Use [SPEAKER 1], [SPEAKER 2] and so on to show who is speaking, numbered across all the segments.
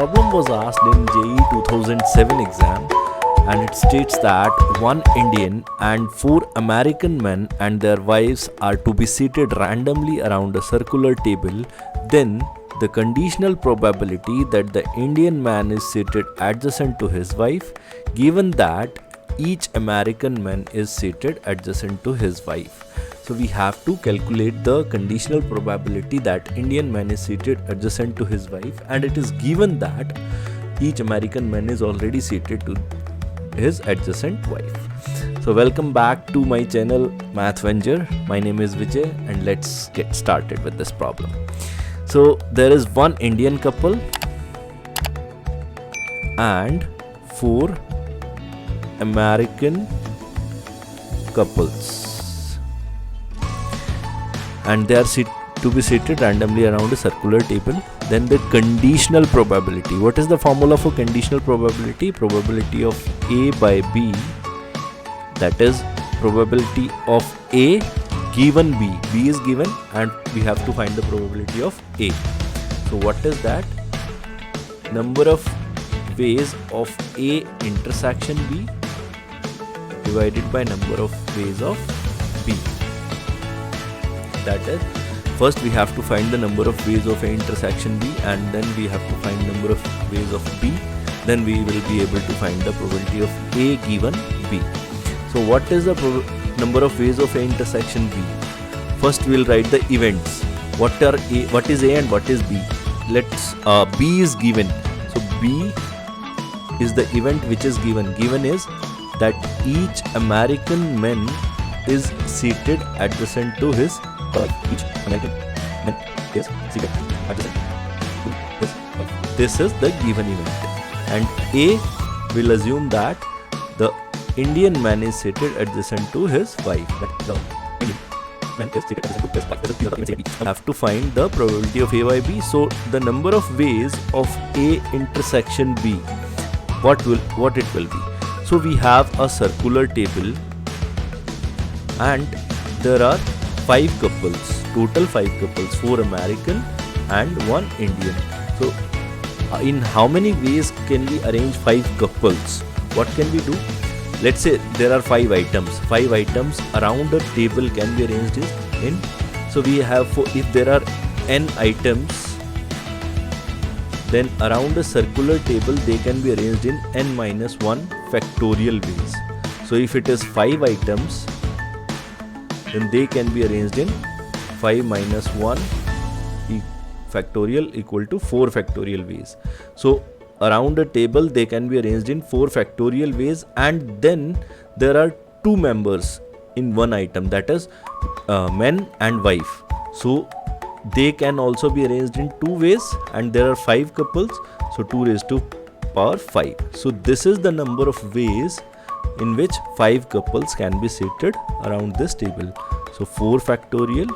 [SPEAKER 1] problem was asked in JEE 2007 exam, and it states that one Indian and four American men and their wives are to be seated randomly around a circular table. Then the conditional probability that the Indian man is seated adjacent to his wife, given that each American man is seated adjacent to his wife. So we have to calculate the conditional probability that Indian man is seated adjacent to his wife, and it is given that each American man is already seated to his adjacent wife. So welcome back to my channel Math Venger. My name is Vijay, and let's get started with this problem. So there is one Indian couple and four American couples, and they are to be seated randomly around a circular table. Then the conditional probability. What is the formula for conditional probability? Probability of A by B, that is probability of A given B. B is given and we have to find the probability of A. So what is that? Number of ways of A intersection B divided by number of ways of B. That is, first we have to find the number of ways of A intersection B, and then we have to find number of ways of B. Then we will be able to find the probability of A given B. So what is the number of ways of A intersection B? First we will write the events. What is A and what is B? Let's B is given. So B is the event which is given. Given is that each American man is seated adjacent to his wife. Each American man is seated adjacent to his wife. This is the given event. And A will assume that the Indian man is seated adjacent to his wife. The Indian man is seated adjacent to his wife. We have to find the probability of A by B. So the number of ways of A intersection B, what it will be. So we have a circular table and there are 5 couples, total 5 couples, 4 American and 1 Indian. So in how many ways can we arrange 5 couples? What can we do? Let's say there are 5 items. 5 items around a table can be arranged in. So we have, if there are n items, then around a circular table they can be arranged in n minus 1 factorial ways. So if it is 5 items, then they can be arranged in 5 minus 1 factorial equal to 4 factorial ways. So around a table they can be arranged in 4 factorial ways, and then there are 2 members in one item, that is men and wife. So they can also be arranged in 2 ways, and there are 5 couples, so 2 raised to power 5. So this is the number of ways in which 5 couples can be seated around this table. So 4 factorial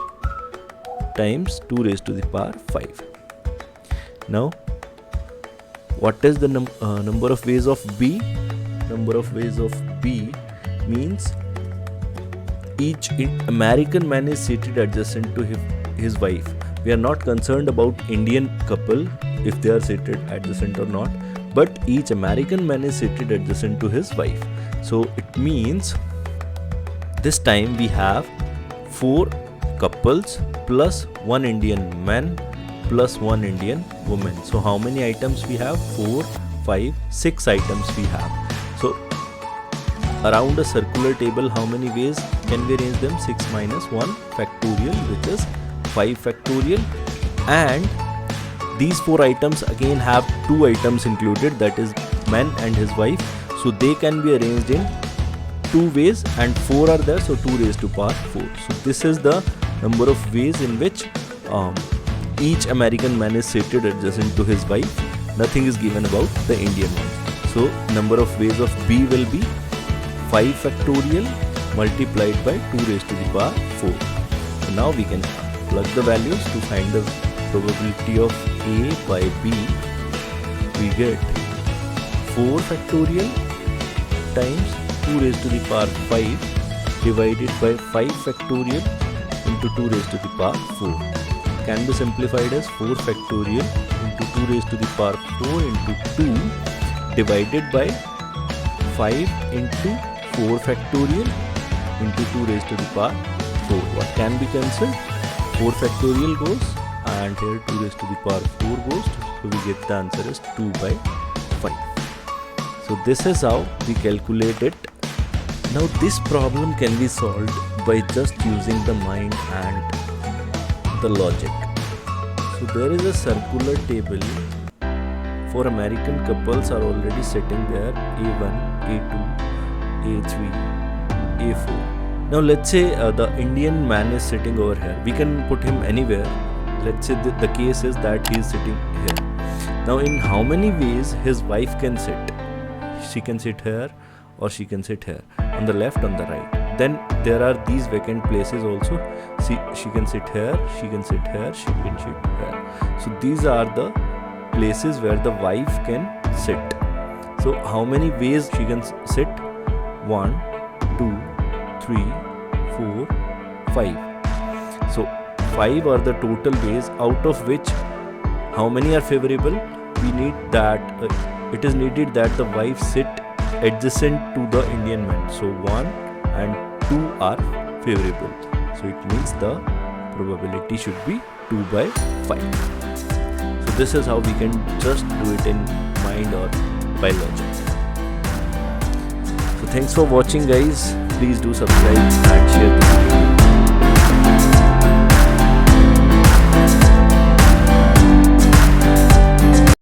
[SPEAKER 1] times 2 raised to the power 5. Now what is the number of ways of B? Number of ways of B means each American man is seated adjacent to his wife. We are not concerned about Indian couple if they are seated adjacent or not, but each American man is seated adjacent to his wife. So it means this time we have 4 couples plus 1 Indian man plus 1 Indian woman. So how many items we have? 4, 5, 6 items we have. So around a circular table, how many ways can we arrange them? 6 minus 1 factorial, which is 5 factorial. And these 4 items again have 2 items included, that is man and his wife. So they can be arranged in 2 ways, and 4 are there, so 2 raised to power 4. So this is the number of ways in which each American man is seated adjacent to his wife. Nothing is given about the Indian one. So number of ways of B will be 5 factorial multiplied by 2 raised to the power 4. So now we can plug the values to find the probability of A by B. We get 4 factorial times 2 raised to the power 5 divided by 5 factorial into 2 raised to the power 4. can be simplified as 4 factorial into 2 raised to the power 4 into 2 divided by 5 into 4 factorial into 2 raised to the power 4. What can be cancelled? 4 factorial goes and here 2 raised to the power 4 goes. So we get the answer is 2 by 5. So this is how we calculate it. Now this problem can be solved by just using the mind and the logic. So there is a circular table for American couples are already sitting there, A1, A2, A3, A4. Now let's say the Indian man is sitting over here. We can put him anywhere. Let's say the case is that he is sitting here. Now in how many ways his wife can sit? She can sit here or she can sit here, on the left, on the right. Then there are these vacant places also. See, she can sit here, she can sit here, she can sit here. So these are the places where the wife can sit. So how many ways she can sit? 1, 2, 3, 4, 5. So 5 are the total ways, out of which how many are favorable? We need that it is needed that the wife sit adjacent to the Indian man. So 1 and 2 are favorable. So it means the probability should be 2 by 5. So this is how we can just do it in mind or by logic. So thanks for watching guys. Please do subscribe and share this video.